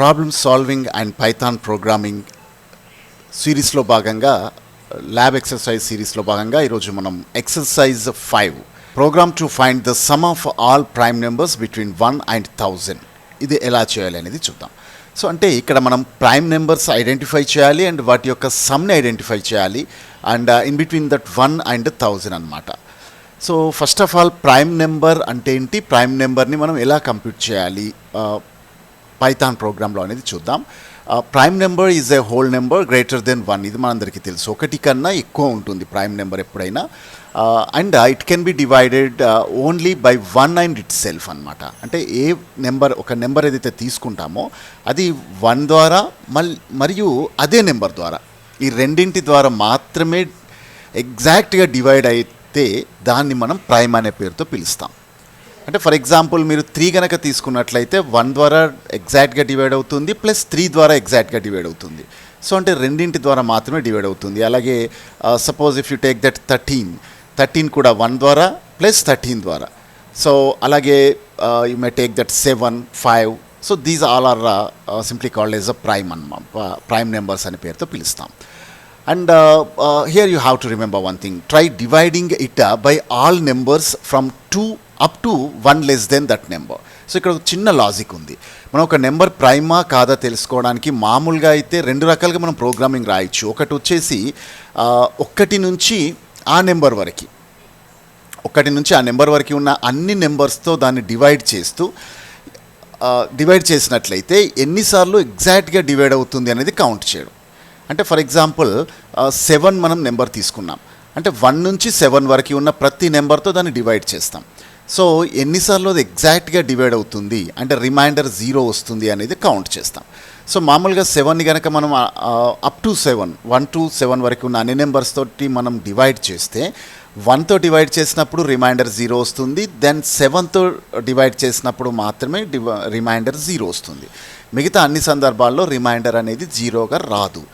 Problem solving and Python programming సిరీస్లో భాగంగా lab exercise సిరీస్లో భాగంగా ఈరోజు మనం exercise 5 program to find the sum of all prime numbers between 1 and 1000 ఇది ఎలా చేయాలి అనేది చూద్దాం. సో అంటే ఇక్కడ మనం ప్రైమ్ నెంబర్స్ ఐడెంటిఫై చేయాలి అండ్ వాటి యొక్క సమ్ని ఐడెంటిఫై చేయాలి and in between that 1 and 1000 అనమాట. So first of all prime number అంటే ఏంటి, ప్రైమ్ నెంబర్ని మనం ఎలా కంప్యూట్ చేయాలి పైథాన్ ప్రోగ్రాంలో అనేది చూద్దాం. Prime number is a whole number greater than 1, ఇది మనందరికీ తెలుసు. ఒకటి కన్నా ఎక్కువ ఉంటుంది ప్రైమ్ నెంబర్ ఎప్పుడైనా, and it can be divided only by 1 and itself అనమాట. అంటే ఏ నెంబర్, ఒక నెంబర్ ఏదైతే తీసుకుంటామో అది 1 ద్వారా మరియు అదే నెంబర్ ద్వారా, ఈ రెండింటి ద్వారా మాత్రమే ఎగ్జాక్ట్గా డివైడ్ అయితే దాన్ని మనం ప్రైమ్ అనే పేరుతో పిలుస్తాం. అంటే ఫర్ ఎగ్జాంపుల్ మీరు 3 కనుక తీసుకున్నట్లయితే 1 ద్వారా ఎగ్జాక్ట్గా డివైడ్ అవుతుంది, ప్లస్ 3 ద్వారా ఎగ్జాక్ట్గా డివైడ్ అవుతుంది. సో అంటే రెండింటి ద్వారా మాత్రమే డివైడ్ అవుతుంది. అలాగే suppose if you take that 13 కూడా 1 ద్వారా ప్లస్ 13 ద్వారా. సో అలాగే you may take that 7, 5. So these all are simply called as a prime అన్నమాట, ప్రైమ్ నెంబర్స్ అనే పేరుతో పిలుస్తాం. And here you have to remember one thing. Try dividing it by all numbers from 2 up to 1 less than that number. So ఇక్కడ ఒక చిన్న logic ఉంది. మనం ఒక నెంబర్ ప్రైమా కాదా తెలుసుకోవడానికి మామూలుగా అయితే 2 రకాలుగా మనం ప్రోగ్రామింగ్ రాయొచ్చు. ఒకటి వచ్చేసి 1 నుంచి ఆ నెంబర్ వరకు, 1 నుంచి ఆ నెంబర్ వరకు ఉన్న అన్ని నెంబర్స్తో దాన్ని డివైడ్ చేసినట్లయితే ఎన్నిసార్లు ఎగ్జాక్ట్గా డివైడ్ అవుతుంది అనేది కౌంట్ చేయడం. అంటే ఫర్ ఎగ్జాంపుల్ 7 మనం నెంబర్ తీసుకున్నాం అంటే 1 నుంచి 7 వరకు ఉన్న ప్రతి నెంబర్తో దాన్ని డివైడ్ చేస్తాం. సో ఎన్నిసార్లు అది ఎగ్జాక్ట్గా డివైడ్ అవుతుంది అంటే రిమైండర్ 0 వస్తుంది అనేది కౌంట్ చేస్తాం. సో మామూలుగా 7ని కనుక మనం అప్ టు 7, 1 to 7 వరకు ఉన్న అన్ని నెంబర్స్ తోటి మనం డివైడ్ చేస్తే 1తో డివైడ్ చేసినప్పుడు రిమైండర్ 0 వస్తుంది, దెన్ 7తో డివైడ్ చేసినప్పుడు మాత్రమే రిమైండర్ 0 వస్తుంది. మిగతా అన్ని సందర్భాల్లో రిమైండర్ అనేది 0గా రాదు.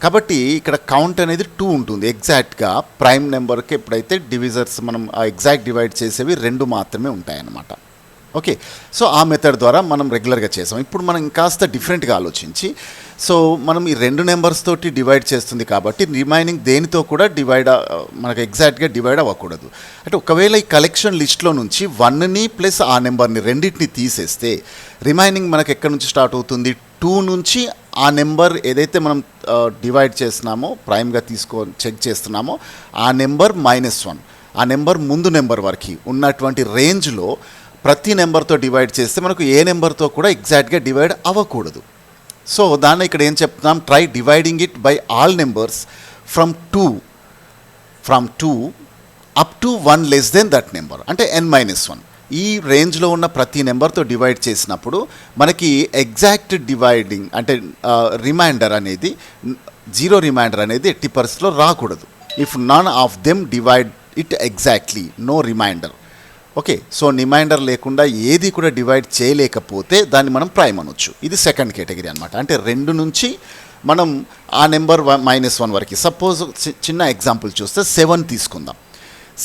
కాబట్టి ఇక్కడ కౌంట్ అనేది 2 ఉంటుంది. ఎగ్జాక్ట్గా ప్రైమ్ నెంబర్కి ఎప్పుడైతే డివిజర్స్ మనం ఎగ్జాక్ట్ డివైడ్ చేసేవి 2 మాత్రమే ఉంటాయన్నమాట. ఓకే, సో ఆ మెథడ్ ద్వారా మనం రెగ్యులర్గా చేసాం. ఇప్పుడు మనం కాస్త డిఫరెంట్గా ఆలోచించి, సో మనం ఈ 2 నెంబర్స్ తోటి డివైడ్ చేస్తుంది కాబట్టి రిమైనింగ్ దేనితో కూడా మనకు ఎగ్జాక్ట్గా డివైడ్ అవ్వకూడదు. అంటే ఒకవేళ ఈ కలెక్షన్ లిస్ట్లో నుంచి 1ని ప్లస్ ఆ నెంబర్ని రెండింటిని తీసేస్తే రిమైనింగ్ మనకు ఎక్కడి నుంచి స్టార్ట్ అవుతుంది, 2 నుంచి ఆ నెంబర్ ఏదైతే మనం డివైడ్ చేస్తున్నామో, ప్రైమ్గా చెక్ చేస్తున్నామో ఆ నెంబర్ -1, ఆ నెంబర్ ముందు నెంబర్ వరకు ఉన్నటువంటి రేంజ్లో ప్రతి నెంబర్తో డివైడ్ చేస్తే మనకు ఏ నెంబర్తో కూడా ఎగ్జాక్ట్గా డివైడ్ అవ్వకూడదు. సో దాన్ని ఇక్కడ ఏం చెప్తున్నాం, try dividing it by all numbers from 2 up to 1 less than that number అంటే n-1. ఈ రేంజ్లో ఉన్న ప్రతి నెంబర్తో డివైడ్ చేసినప్పుడు మనకి ఎగ్జాక్ట్ డివైడింగ్ అంటే రిమైండర్ అనేది 0 రిమైండర్ అనేది ఎట్టి పరిస్థితిలో రాకూడదు. If none of them divide it exactly, no remainder. Okay, so remainder లేకుండా ఏది కూడా డివైడ్ చేయలేకపోతే దాన్ని మనం ప్రైమ్ అనొచ్చు. ఇది సెకండ్ కేటగిరీ అనమాట. అంటే 2 నుంచి మనం ఆ నెంబర్ -1 వరకు. సపోజ్ చిన్న ఎగ్జాంపుల్ చూస్తే 7 తీసుకుందాం.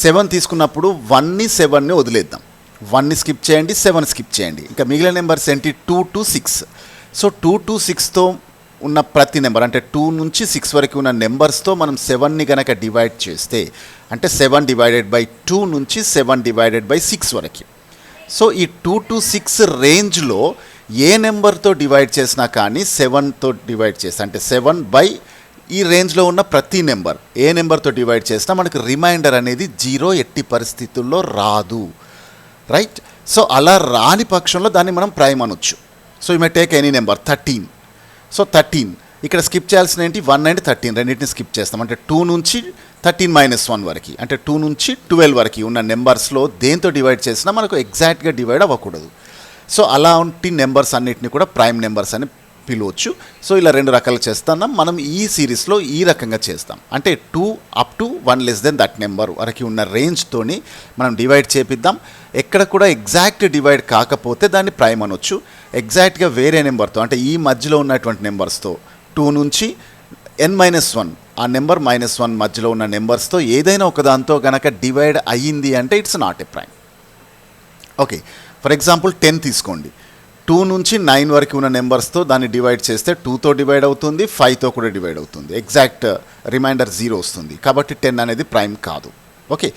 7 తీసుకున్నప్పుడు 1ని 7ని వదిలేద్దాం. 1ని స్కిప్ చేయండి, 7 స్కిప్ చేయండి. ఇంకా మిగిలిన నెంబర్స్ ఏంటి, 2 to 6. సో 2 to 6తో ఉన్న ప్రతి నెంబర్ అంటే 2 నుంచి 6 వరకు ఉన్న నెంబర్స్తో మనం 7ని కనుక డివైడ్ చేస్తే అంటే 7 డివైడెడ్ బై 2 నుంచి 7 డివైడెడ్ బై 6 వరకు. సో ఈ 2 to 6 రేంజ్లో ఏ నెంబర్తో డివైడ్ చేసినా కానీ 7తో డివైడ్ చేస్తే అంటే 7 బై ఈ రేంజ్లో ఉన్న ప్రతి నెంబర్ ఏ నెంబర్తో డివైడ్ చేసినా మనకు రిమైండర్ అనేది 0 ఎట్టి పరిస్థితుల్లో రాదు. రైట్, సో అలా రాని పక్షంలో దాన్ని మనం ప్రైమ్ అనొచ్చు. So you may take any number 13. So 13 ఇక్కడ స్కిప్ చేయాల్సిన ఏంటి, 1 and 13 రెండింటిని స్కిప్ చేస్తాం. అంటే 2 నుంచి 13-1 వరకు అంటే 2 నుంచి 12 వరకు ఉన్న నెంబర్స్లో దేంతో డివైడ్ చేసినా మనకు ఎగ్జాక్ట్గా డివైడ్ అవ్వకూడదు. సో అలాంటి నెంబర్స్ అన్నిటిని కూడా ప్రైమ్ నెంబర్స్ అని పిలవచ్చు. సో ఇలా 2 రకాలు చేస్తున్నాం మనం ఈ సిరీస్లో. ఈ రకంగా చేస్తాం అంటే 2 up to 1 less than that number వరకు ఉన్న రేంజ్తోని మనం డివైడ్ చేపిద్దాం. ఎక్కడ కూడా ఎగ్జాక్ట్ డివైడ్ కాకపోతే దాన్ని ప్రైమ్ అనొచ్చు. ఎగ్జాక్ట్గా వేరే నెంబర్తో అంటే ఈ మధ్యలో ఉన్నటువంటి నెంబర్స్తో 2 నుంచి n-1 ఆ నెంబర్ -1 మధ్యలో ఉన్న నెంబర్స్తో ఏదైనా ఒకదాంతో కనుక డివైడ్ అయ్యింది అంటే it's not a prime. Okay, for example 10 తీసుకోండి. 2 నుంచి 9 వరకు ఉన్న నెంబర్స్తో దాన్ని డివైడ్ చేస్తే 2తో డివైడ్ అవుతుంది, 5తో కూడా డివైడ్ అవుతుంది. ఎగ్జాక్ట్ రిమైండర్ 0 వస్తుంది. కాబట్టి 10 అనేది ప్రైమ్ కాదు. ఓకే,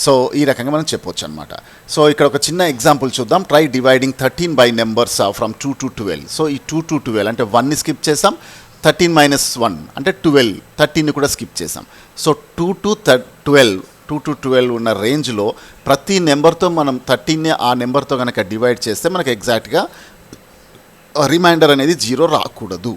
సో ఈ రకంగా మనం చెప్పొచ్చు అనమాట. సో ఇక్కడ ఒక చిన్న ఎగ్జాంపుల్ చూద్దాం. Try dividing 13 by numbers from 2 to 12. So ఈ 2 to 12 అంటే 1ని స్కిప్ చేసాం, 13 minus 1 అంటే 12, 13ని కూడా స్కిప్ చేసాం. సో 2 to 12 ఉన్న రేంజ్లో ప్రతి నెంబర్తో మనం 13ని ఆ నెంబర్తో కనుక డివైడ్ చేస్తే మనకు ఎగ్జాక్ట్గా రిమైండర్ అనేది 0 రాకూడదు.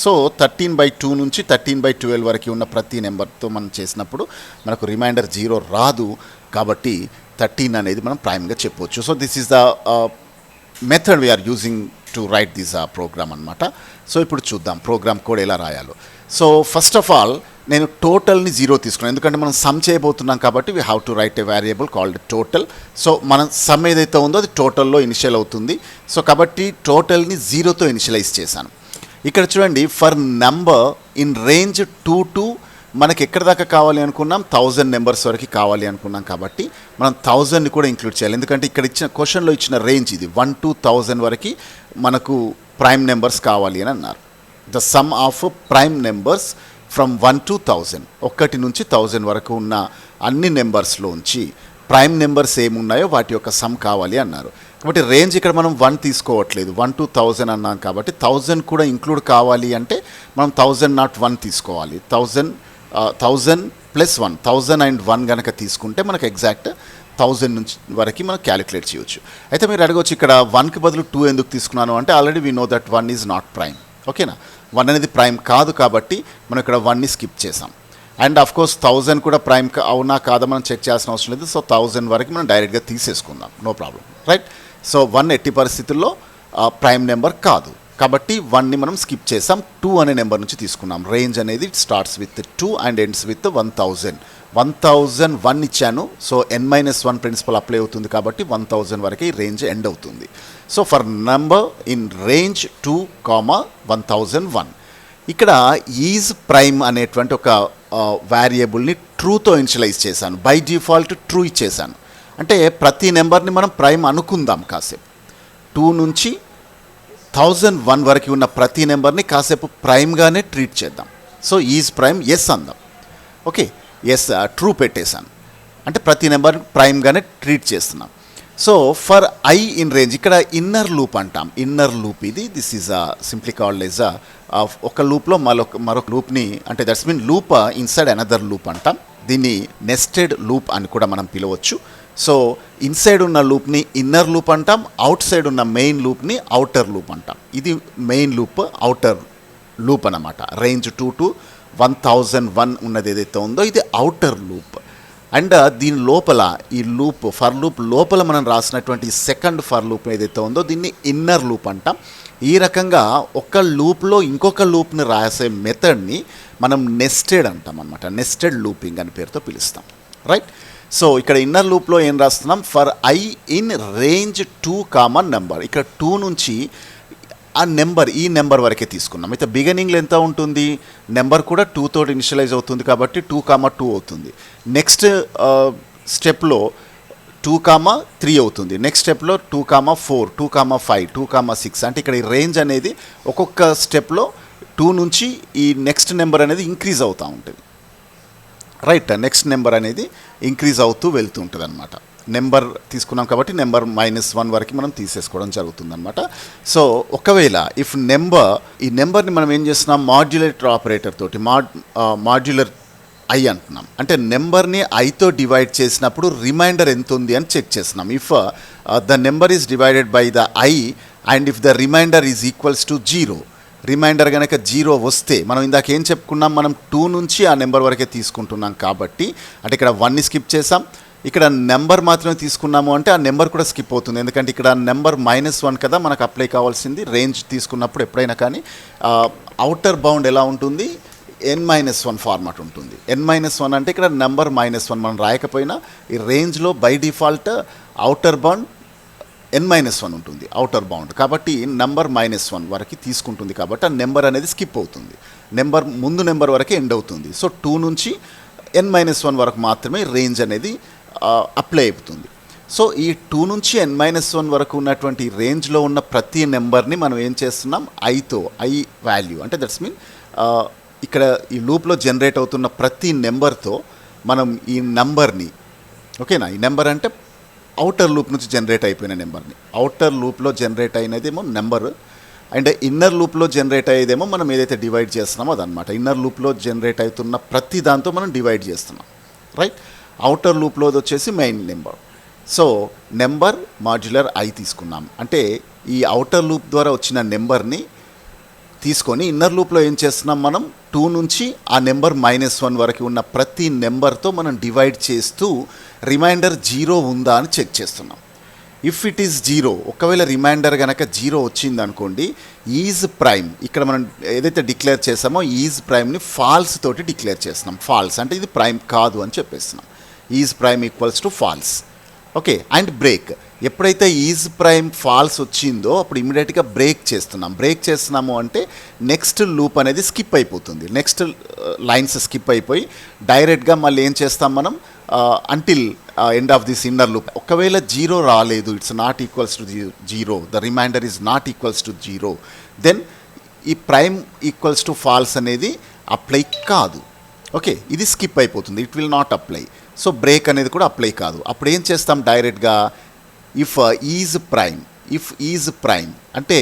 సో 13/2 నుంచి 13/12 వరకు ఉన్న ప్రతి నెంబర్తో మనం చేసినప్పుడు మనకు రిమైండర్ 0 రాదు. కాబట్టి 13 అనేది మనం ప్రైమ్గా చెప్పవచ్చు. So this is the method we are using to write this program అనమాట. సో ఇప్పుడు చూద్దాం ప్రోగ్రామ్ కోడ్ ఎలా రాయాలో. సో ఫస్ట్ ఆఫ్ ఆల్ నేను టోటల్ని 0 తీసుకున్నాను, ఎందుకంటే మనం సమ్ చేయబోతున్నాం కాబట్టి we have to right A variable called total. So మనం సమ్ ఏదైతే ఉందో అది టోటల్లో ఇనిషియల్ అవుతుంది. సో కాబట్టి టోటల్ని 0తో ఇనిషియలైజ్ చేశాను. ఇక్కడ చూడండి, for number in range 2 to మనకి ఎక్కడి దాకా కావాలి అనుకున్నాం, 1000 నెంబర్స్ వరకు కావాలి అనుకున్నాం. కాబట్టి మనం 1000ని కూడా ఇంక్లూడ్ చేయాలి, ఎందుకంటే ఇక్కడ ఇచ్చిన క్వశ్చన్లో ఇచ్చిన రేంజ్ ఇది 1 to 1000 వరకు మనకు ప్రైమ్ నెంబర్స్ కావాలి అని అన్నారు. The sum of prime numbers from 1 to 1000, 1 నుంచి 1000 వరకు ఉన్న అన్ని నెంబర్స్లోంచి ప్రైమ్ నెంబర్స్ ఏమున్నాయో వాటి యొక్క సమ్ కావాలి అన్నారు. కాబట్టి రేంజ్ ఇక్కడ మనం 1 తీసుకోవట్లేదు, 1 to 1000 అన్నాం. కాబట్టి 1000 కూడా ఇంక్లూడ్ కావాలి అంటే మనం 1000 not 1 తీసుకోవాలి. 1000 plus 1, 1000 and 1 కనుక తీసుకుంటే మనకు ఎగ్జాక్ట్ 1000 నుంచి వరకు మనం క్యాలిక్యులేట్ చేయొచ్చు. అయితే మీరు అడగవచ్చు, ఇక్కడ 1కి బదులు 2 ఎందుకు తీసుకున్నాను అంటే already we know that 1 is not prime. ఓకేనా, 1 అనేది ప్రైమ్ కాదు కాబట్టి మనం ఇక్కడ 1ని స్కిప్ చేసాం. అండ్ ఆఫ్ కోర్స్ 1000 కూడా ప్రైమ్ అవునా కాదా మనం చెక్ చేయాల్సిన అవసరం లేదు. సో 1000 వరకు మనం డైరెక్ట్గా తీసేసుకుందాం, నో ప్రాబ్లం, రైట్. సో 1 ఎట్టి పరిస్థితుల్లో ప్రైమ్ నెంబర్ కాదు కాబట్టి 1ని మనం స్కిప్ చేసాం. 2 అనే నెంబర్ నుంచి తీసుకున్నాం. రేంజ్ అనేది starts with 2 and ends with 1000. 1001 ఇచ్చాను. సో n-1 ప్రిన్సిపల్ అప్లై అవుతుంది కాబట్టి 1000 వరకు ఈ రేంజ్ ఎండ్ అవుతుంది. So for number in range 2, 1001 ఇక్కడ ఈజ్ ప్రైమ్ అనేటువంటి ఒక వేరియబుల్ని ట్రూతో ఇనిషియలైజ్ చేశాను. బై డిఫాల్ట్ ట్రూ ఇచ్చేసాను. అంటే ప్రతి నెంబర్ని మనం ప్రైమ్ అనుకుందాం కాసేపు. 2 నుంచి 1001 వరకు ఉన్న ప్రతి నెంబర్ని కాసేపు ప్రైమ్గానే ట్రీట్ చేద్దాం. సో ఈజ్ ప్రైమ్ ఎస్ అందాం. ఓకే, ఎస్ ట్రూ పెట్టేశాను, అంటే ప్రతి నెంబర్ ప్రైమ్గానే ట్రీట్ చేస్తున్నాం. So for i in range ఇక్కడ ఇన్నర్ లూప్ అంటాం. ఇన్నర్ లూప్ ఇది, this is simply called as ఒక లూప్లో మరొక లూప్ని, అంటే that's mean loop inside another loop అంటాం. దీన్ని నెస్టెడ్ లూప్ అని కూడా మనం పిలవచ్చు. సో ఇన్సైడ్ ఉన్న లూప్ని ఇన్నర్ లూప్ అంటాం, అవుట్ సైడ్ ఉన్న మెయిన్ లూప్ని అవుటర్ లూప్ అంటాం. ఇది మెయిన్ లూప్, అవుటర్ లూప్ అన్నమాట. రేంజ్ 2 to 1001 ఉన్నది ఏదైతే ఉందో ఇది అవుటర్ లూప్. అండ్ దీని లోపల ఈ లూప్ ఫర్ లూప్ లోపల మనం రాసినటువంటి సెకండ్ ఫర్ లూప్ ఏదైతే ఉందో దీన్ని ఇన్నర్ లూప్ అంటాం. ఈ రకంగా ఒక లూప్లో ఇంకొక లూప్ని రాసే మెథడ్ని మనం నెస్టెడ్ అంటాం అనమాట. నెస్టెడ్ లూపింగ్ అని పేరుతో పిలుస్తాం, రైట్. సో ఇక్కడ ఇన్నర్ లూప్లో ఏం రాస్తున్నాం, for i in range 2, number. ఇక్కడ 2 నుంచి ఆ నెంబర్ ఈ నెంబర్ వరకే తీసుకున్నాం. అయితే బిగినింగ్లో ఎంత ఉంటుంది, నెంబర్ కూడా 2 తోటి ఇనిషియలైజ్ అవుతుంది కాబట్టి 2, 2 అవుతుంది. నెక్స్ట్ స్టెప్లో 2, 3 అవుతుంది. నెక్స్ట్ స్టెప్లో 2, 4, 2, 5, 2, 6. అంటే ఇక్కడ ఈ రేంజ్ అనేది ఒక్కొక్క స్టెప్లో 2 నుంచి ఈ నెక్స్ట్ నెంబర్ అనేది ఇంక్రీజ్ అవుతూ ఉంటుంది, రైట్. నెక్స్ట్ నెంబర్ అనేది ఇంక్రీజ్ అవుతూ వెళ్తూ ఉంటుంది అనమాట. నెంబర్ తీసుకున్నాం కాబట్టి నెంబర్ -1 వరకు మనం తీసేసుకోవడం జరుగుతుంది అనమాట. సో ఒకవేళ ఇఫ్ ఈ నెంబర్ని మనం ఏం చేస్తున్నాం, మాడ్యులేటర్ ఆపరేటర్ తోటి మాడ్యులర్ ఐ అంటున్నాం. అంటే నెంబర్ని ఐతో డివైడ్ చేసినప్పుడు రిమైండర్ ఎంత ఉంది అని చెక్ చేస్తున్నాం. If the number is divided by the I and if the reminder is equals to 0, remainder కనుక 0 వస్తే, మనం ఇందాక ఏం చెప్పుకున్నాం, మనం 2 నుంచి ఆ నెంబర్ వరకే తీసుకుంటున్నాం కాబట్టి, అంటే ఇక్కడ 1ని స్కిప్ చేసాం. ఇక్కడ నెంబర్ మాత్రమే తీసుకున్నాము అంటే ఆ నెంబర్ కూడా స్కిప్ అవుతుంది, ఎందుకంటే ఇక్కడ నెంబర్ -1 కదా మనకు అప్లై కావాల్సింది. రేంజ్ తీసుకున్నప్పుడు ఎప్పుడైనా కానీ అవుటర్ బౌండ్ ఎలా ఉంటుంది, n-1 ఫార్మాట్ ఉంటుంది. n-1 అంటే ఇక్కడ నెంబర్ -1 మనం రాయకపోయినా ఈ రేంజ్లో by default outer bound n-1 ఉంటుంది, అవుటర్ బౌండ్. కాబట్టి నెంబర్ -1 వరకు తీసుకుంటుంది కాబట్టి ఆ నెంబర్ అనేది స్కిప్ అవుతుంది. ముందు నెంబర్ వరకే ఎండ్ అవుతుంది. సో 2 నుంచి n-1 వరకు మాత్రమే రేంజ్ అనేది అప్లై అవుతుంది. సో ఈ 2 నుంచి n-1 వరకు ఉన్నటువంటి రేంజ్లో ఉన్న ప్రతి నెంబర్ని మనం ఏం చేస్తున్నాం ఐతో ఐ వాల్యూ అంటే దట్స్ మీన్ ఇక్కడ ఈ లూప్లో జనరేట్ అవుతున్న ప్రతి నెంబర్తో మనం ఈ నెంబర్ని ఓకేనా, ఈ నెంబర్ అంటే అవుటర్ లూప్ నుంచి జనరేట్ అయిపోయిన నెంబర్ని, అవుటర్ లూప్లో జనరేట్ అయినదేమో నెంబర్ అండ్ ఇన్నర్ లూప్లో జనరేట్ అయ్యేదేమో మనం ఏదైతే డివైడ్ చేస్తున్నామో అదనమాట. ఇన్నర్ లూప్లో జనరేట్ అవుతున్న ప్రతి దాంతో మనం డివైడ్ చేస్తున్నాం, రైట్. అవుటర్ లూప్లో వచ్చేసి main number. So number modular I తీసుకున్నాం అంటే ఈ అవుటర్ లూప్ ద్వారా వచ్చిన నెంబర్ని తీసుకొని ఇన్నర్ లూప్లో ఏం చేస్తున్నాం, మనం 2 నుంచి ఆ నెంబర్ -1 వరకు ఉన్న ప్రతి నెంబర్తో మనం డివైడ్ చేస్తూ రిమైండర్ 0 ఉందా అని చెక్ చేస్తున్నాం. ఇఫ్ ఇట్ ఈస్ 0, ఒకవేళ రిమైండర్ కనుక 0 వచ్చింది అనుకోండి, ఈజ్ ప్రైమ్ ఇక్కడ మనం ఏదైతే డిక్లేర్ చేసామో ఈజ్ ప్రైమ్ని ఫాల్స్ తోటి డిక్లేర్ చేస్తున్నాం. ఫాల్స్ అంటే ఇది ప్రైమ్ కాదు అని చెప్పేస్తున్నాం. Is prime equals to false. Okay, and break. ఎప్పుడైతే ఈజ్ ప్రైమ్ ఫాల్స్ వచ్చిందో అప్పుడు ఇమీడియట్గా బ్రేక్ చేస్తున్నాం. బ్రేక్ చేస్తున్నాము అంటే నెక్స్ట్ లూప్ అనేది స్కిప్ అయిపోతుంది, నెక్స్ట్ లైన్స్ స్కిప్ అయిపోయి డైరెక్ట్గా మళ్ళీ ఏం చేస్తాం మనం until end of this inner loop. ఒకవేళ 0 రాలేదు, it's not equals to 0, the reminder is not equals to 0, then ఈ ప్రైమ్ ఈక్వల్స్ టు ఫాల్స్ అనేది అప్లై కాదు. ఓకే, ఇది స్కిప్ అయిపోతుంది, it will not apply. So break అనేది కూడా అప్లై కాదు. అప్పుడు ఏం చేస్తాం డైరెక్ట్గా ఇఫ్ ఈజ్ ప్రైమ్ అంటే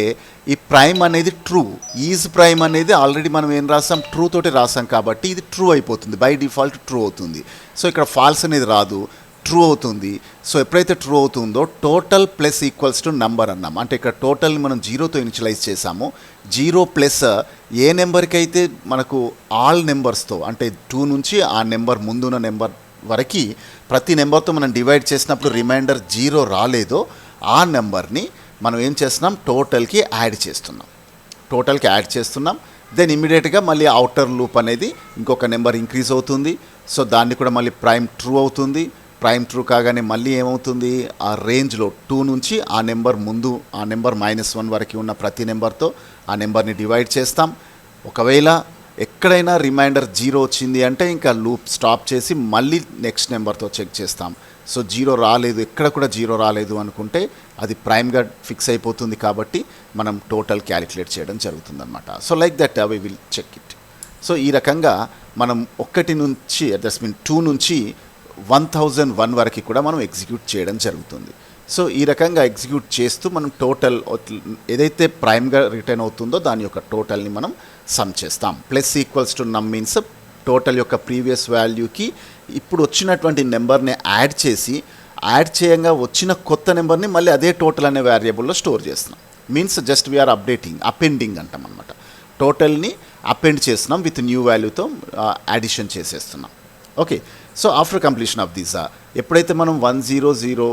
ఈ ప్రైమ్ అనేది ట్రూ, ఈజ్ ప్రైమ్ అనేది ఆల్రెడీ మనం ఏం రాసాం, ట్రూ తోటి రాసాం కాబట్టి ఇది ట్రూ అయిపోతుంది, బై డిఫాల్ట్ ట్రూ అవుతుంది. సో ఇక్కడ ఫాల్స్ అనేది రాదు, ట్రూ అవుతుంది. సో ఎప్పుడైతే ట్రూ అవుతుందో total plus equals to number అన్నాం. అంటే ఇక్కడ టోటల్ని మనం 0తో ఇనిషియలైజ్ చేసాము. 0 ప్లస్ ఏ నెంబర్కి అయితే మనకు ఆల్ నెంబర్స్తో అంటే 2 నుంచి ఆ నెంబర్ ముందున్న నెంబర్ వరకు ప్రతి నెంబర్తో మనం డివైడ్ చేసినప్పుడు రిమైండర్ 0 రాలేదో ఆ నెంబర్ని మనం ఏం చేస్తున్నాం, టోటల్కి యాడ్ చేస్తున్నాం. దెన్ ఇమీడియట్గా మళ్ళీ అవుటర్ లూప్ అనేది ఇంకొక నెంబర్ ఇంక్రీజ్ అవుతుంది. సో దాన్ని కూడా మళ్ళీ ప్రైమ్ ట్రూ అవుతుంది. ప్రైమ్ ట్రూ కాగానే మళ్ళీ ఏమవుతుంది, ఆ రేంజ్లో 2 నుంచి ఆ నెంబర్ ముందు ఆ నెంబర్ -1 వరకు ఉన్న ప్రతి నెంబర్తో ఆ నెంబర్ని డివైడ్ చేస్తాం. ఒకవేళ ఎక్కడైనా రిమైండర్ 0 వచ్చింది అంటే ఇంకా లూప్ స్టాప్ చేసి మళ్ళీ నెక్స్ట్ నెంబర్తో చెక్ చేస్తాం. సో 0 రాలేదు, ఎక్కడ కూడా 0 రాలేదు అనుకుంటే అది ప్రైమ్గా ఫిక్స్ అయిపోతుంది కాబట్టి మనం టోటల్ క్యాలిక్యులేట్ చేయడం జరుగుతుందన్నమాట. So like that we will check it. So ఈ రకంగా మనం 1 నుంచి దట్స్ మీన్ 2 నుంచి 1001 వరకు కూడా మనం ఎగ్జిక్యూట్ చేయడం జరుగుతుంది. సో ఈ రకంగా ఎగ్జిక్యూట్ చేస్తూ మనం టోటల్ ఏదైతే ప్రైమ్గా రిటర్న్ అవుతుందో దాని యొక్క టోటల్ని మనం సమ్ చేస్తాం. ప్లస్ ఈక్వల్స్ టు నమ్ మీన్స్ టోటల్ యొక్క ప్రీవియస్ వాల్యూకి ఇప్పుడు వచ్చినటువంటి నెంబర్ని యాడ్ చేయంగా వచ్చిన కొత్త నెంబర్ని మళ్ళీ అదే టోటల్ అనే వేరియబుల్లో స్టోర్ చేస్తున్నాం. మీన్స్ జస్ట్ వీఆర్ అపెండింగ్ అంటాం అనమాట. టోటల్ని అపెండ్ చేస్తున్నాం విత్ న్యూ వాల్యూతో అడిషన్ చేసేస్తున్నాం. Okay, so after completion of this ఎప్పుడైతే మనం 1000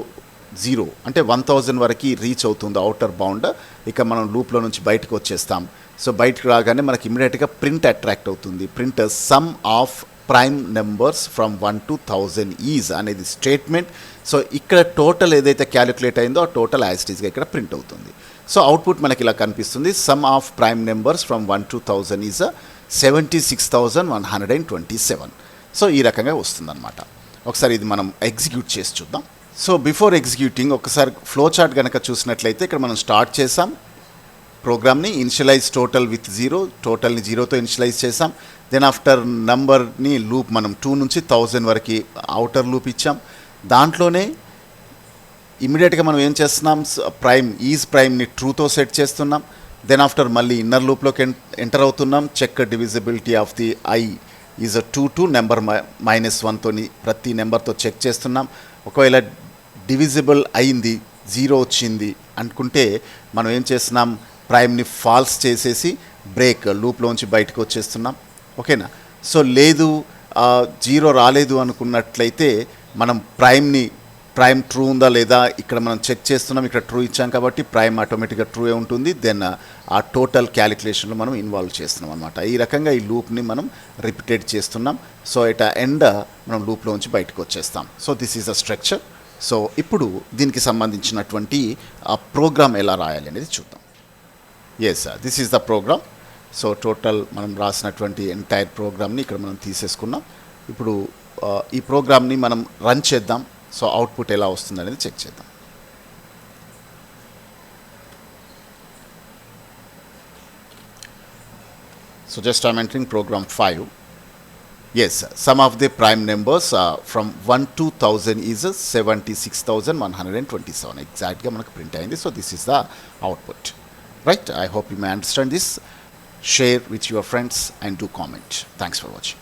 అంటే 1000 వరకు రీచ్ అవుతుందో అవుటర్ బౌండ్, ఇక మనం లూప్లో నుంచి బయటకు వచ్చేస్తాం. సో బయటకు రాగానే మనకి ఇమీడియట్గా ప్రింట్ అట్రాక్ట్ అవుతుంది. Print some of prime numbers from 1 to 1000 is అనేది స్టేట్మెంట్. సో ఇక్కడ టోటల్ ఏదైతే క్యాలిక్యులేట్ అయిందో ఆ టోటల్ యాజ్ ఇట్ ఈస్గా ఇక్కడ ప్రింట్ అవుతుంది. సో అవుట్పుట్ మనకి ఇలా కనిపిస్తుంది, some of prime numbers from 1 to 1000 is 76,127. So ఈ రకంగా వస్తుందన్నమాట. ఒకసారి ఇది మనం ఎగ్జిక్యూట్ చేసి చూద్దాం. సో బిఫోర్ ఎగ్జిక్యూటింగ్ ఒకసారి ఫ్లో చార్ట్ కనుక చూసినట్లయితే ఇక్కడ మనం స్టార్ట్ చేసాం ప్రోగ్రామ్ని, ఇనిషియలైజ్ టోటల్ విత్ 0, టోటల్ని 0తో ఇనిషియలైజ్ చేసాం. దెన్ ఆఫ్టర్ నంబర్ని లూప్ మనం 2 నుంచి 1000 వరకు అవుటర్ లూప్ ఇచ్చాం. దాంట్లోనే ఇమీడియట్గా మనం ఏం చేస్తున్నాం, ఈజ్ ప్రైమ్ని ట్రూతో సెట్ చేస్తున్నాం. దెన్ ఆఫ్టర్ మళ్ళీ ఇన్నర్ లూప్లోకి ఎంటర్ అవుతున్నాం. Check divisibility of the i is 2 to number -1తో ప్రతి నెంబర్తో చెక్ చేస్తున్నాం. ఒకవేళ డివిజిబుల్ అయింది 0 వచ్చింది అనుకుంటే మనం ఏం చేస్తున్నాం, ప్రైమ్ని ఫాల్స్ చేసేసి బ్రేక్ లూప్లోంచి బయటకు వచ్చేస్తున్నాం. ఓకేనా. సో లేదు 0 రాలేదు అనుకున్నట్లయితే మనం ప్రైమ్ ట్రూ ఉందా లేదా ఇక్కడ మనం చెక్ చేస్తున్నాం. ఇక్కడ ట్రూ ఇచ్చాం కాబట్టి ప్రైమ్ ఆటోమేటిక్గా ట్రూ ఉంటుంది. దెన్ ఆ టోటల్ క్యాలిక్యులేషన్లో మనం ఇన్వాల్వ్ చేస్తున్నాం అనమాట. ఈ రకంగా ఈ లూప్ని మనం రిపీటెడ్ చేస్తున్నాం. సో ఎట్ ఎండ్ మనం లూప్లోంచి బయటకు వచ్చేస్తాం. So this is a structure. So ఇప్పుడు దీనికి సంబంధించినటువంటి ఆ ప్రోగ్రామ్ ఎలా రాయాలి అనేది చూద్దాం. Yes, this is the program. So total మనం రాసినటువంటి ఎంటైర్ ప్రోగ్రామ్ని ఇక్కడ మనం తీసేసుకున్నాం. ఇప్పుడు ఈ ప్రోగ్రామ్ని మనం రన్ చేద్దాం. సో అవుట్పుట్ ఎలా వస్తుంది అనేది చెక్ చేద్దాం. So just I'm entering program 5. Yes, sum of the prime numbers from 1 to 1000 is 76,127. Exactly మనకు ప్రింట్ అయింది. So this is the output. Right? I hope you may understand this. Share with your friends and do comment. Thanks for watching.